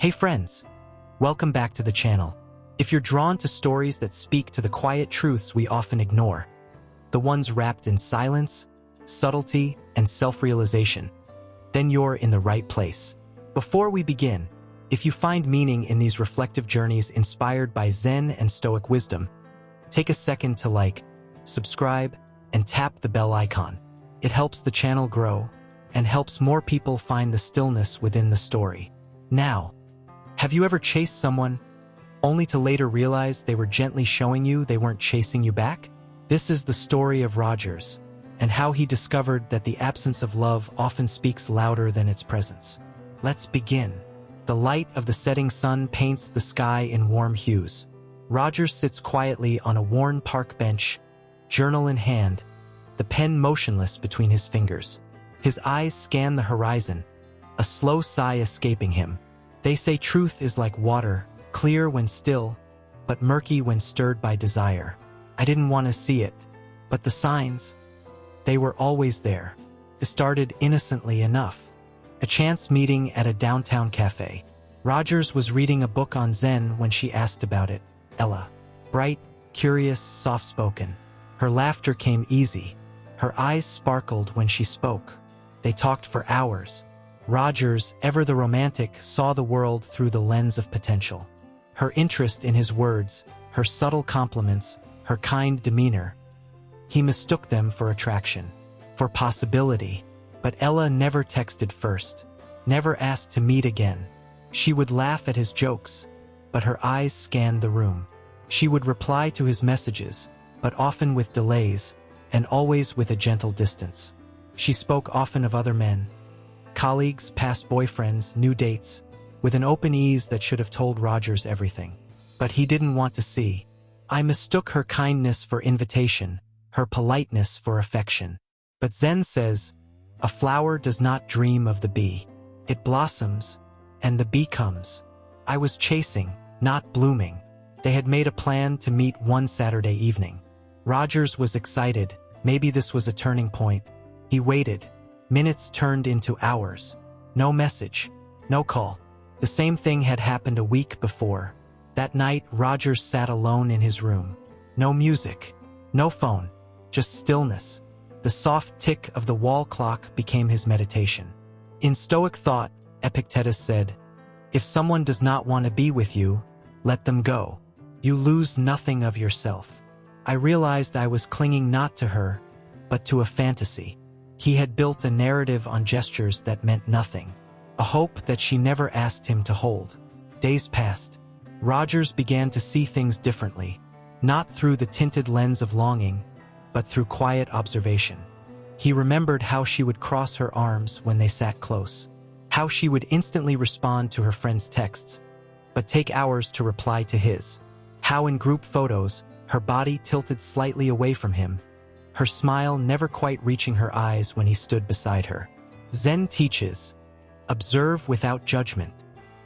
Hey friends, welcome back to the channel. If you're drawn to stories that speak to the quiet truths we often ignore, the ones wrapped in silence, subtlety, and self-realization, then you're in the right place. Before we begin, if you find meaning in these reflective journeys inspired by Zen and Stoic wisdom, take a second to like, subscribe, and tap the bell icon. It helps the channel grow and helps more people find the stillness within the story. Now, have you ever chased someone only to later realize they were gently showing you they weren't chasing you back? This is the story of Rogers and how he discovered that the absence of love often speaks louder than its presence. Let's begin. The light of the setting sun paints the sky in warm hues. Rogers sits quietly on a worn park bench, journal in hand, the pen motionless between his fingers. His eyes scan the horizon, a slow sigh escaping him. They say truth is like water, clear when still, but murky when stirred by desire. I didn't want to see it, but the signs, they were always there. It started innocently enough. A chance meeting at a downtown cafe. Rogers was reading a book on Zen when she asked about it. Ella. Bright, curious, soft-spoken. Her laughter came easy. Her eyes sparkled when she spoke. They talked for hours. Rogers, ever the romantic, saw the world through the lens of potential. Her interest in his words, her subtle compliments, her kind demeanor. He mistook them for attraction, for possibility. But Ella never texted first, never asked to meet again. She would laugh at his jokes, but her eyes scanned the room. She would reply to his messages, but often with delays, and always with a gentle distance. She spoke often of other men, colleagues, past boyfriends, new dates, with an open ease that should have told Rogers everything. But he didn't want to see. I mistook her kindness for invitation, her politeness for affection. But Zen says, a flower does not dream of the bee. It blossoms, and the bee comes. I was chasing, not blooming. They had made a plan to meet one Saturday evening. Rogers was excited. Maybe this was a turning point. He waited. Minutes turned into hours. No message. No call. The same thing had happened a week before. That night, Rogers sat alone in his room. No music. No phone. Just stillness. The soft tick of the wall clock became his meditation. In Stoic thought, Epictetus said, if someone does not want to be with you, let them go. You lose nothing of yourself. I realized I was clinging not to her, but to a fantasy. He had built a narrative on gestures that meant nothing, a hope that she never asked him to hold. Days passed. Rogers began to see things differently, not through the tinted lens of longing, but through quiet observation. He remembered how she would cross her arms when they sat close, how she would instantly respond to her friend's texts, but take hours to reply to his, how in group photos, her body tilted slightly away from him, her smile never quite reaching her eyes when he stood beside her. Zen teaches, observe without judgment.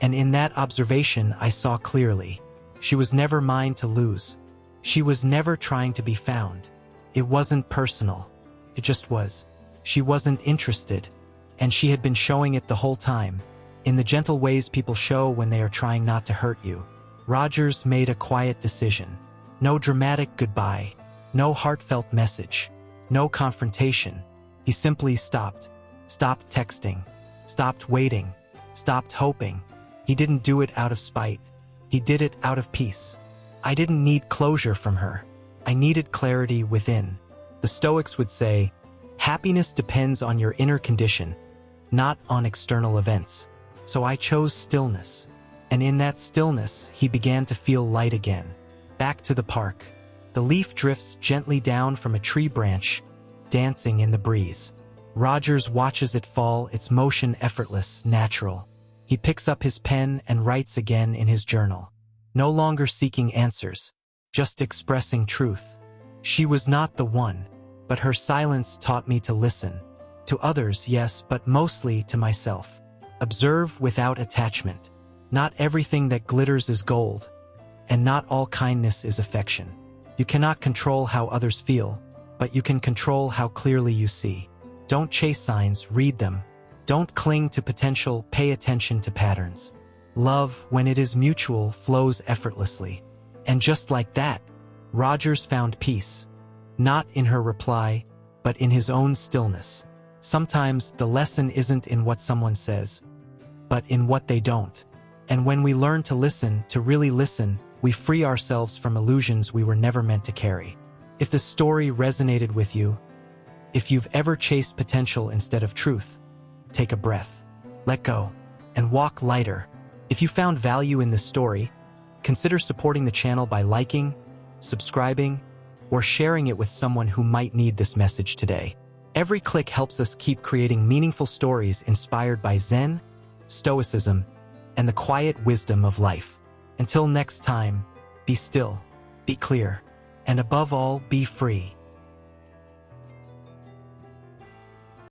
And in that observation I saw clearly. She was never mine to lose. She was never trying to be found. It wasn't personal. It just was. She wasn't interested. And she had been showing it the whole time, in the gentle ways people show when they are trying not to hurt you. Rogers made a quiet decision. No dramatic goodbye. No heartfelt message. No confrontation. He simply stopped. Stopped texting. Stopped waiting. Stopped hoping. He didn't do it out of spite. He did it out of peace. I didn't need closure from her. I needed clarity within. The Stoics would say, happiness depends on your inner condition, not on external events. So I chose stillness. And in that stillness, he began to feel light again. Back to the park. The leaf drifts gently down from a tree branch, dancing in the breeze. Rogers watches it fall, its motion effortless, natural. He picks up his pen and writes again in his journal. No longer seeking answers, just expressing truth. She was not the one, but her silence taught me to listen. To others, yes, but mostly to myself. Observe without attachment. Not everything that glitters is gold, and not all kindness is affection. You cannot control how others feel, but you can control how clearly you see. Don't chase signs, read them. Don't cling to potential, pay attention to patterns. Love, when it is mutual, flows effortlessly. And just like that, Rogers found peace, not in her reply, but in his own stillness. Sometimes the lesson isn't in what someone says, but in what they don't. And when we learn to listen, to really listen, we free ourselves from illusions we were never meant to carry. If the story resonated with you, if you've ever chased potential instead of truth, take a breath, let go, and walk lighter. If you found value in this story, consider supporting the channel by liking, subscribing, or sharing it with someone who might need this message today. Every click helps us keep creating meaningful stories inspired by Zen, Stoicism, and the quiet wisdom of life. Until next time, be still, be clear, and above all, be free.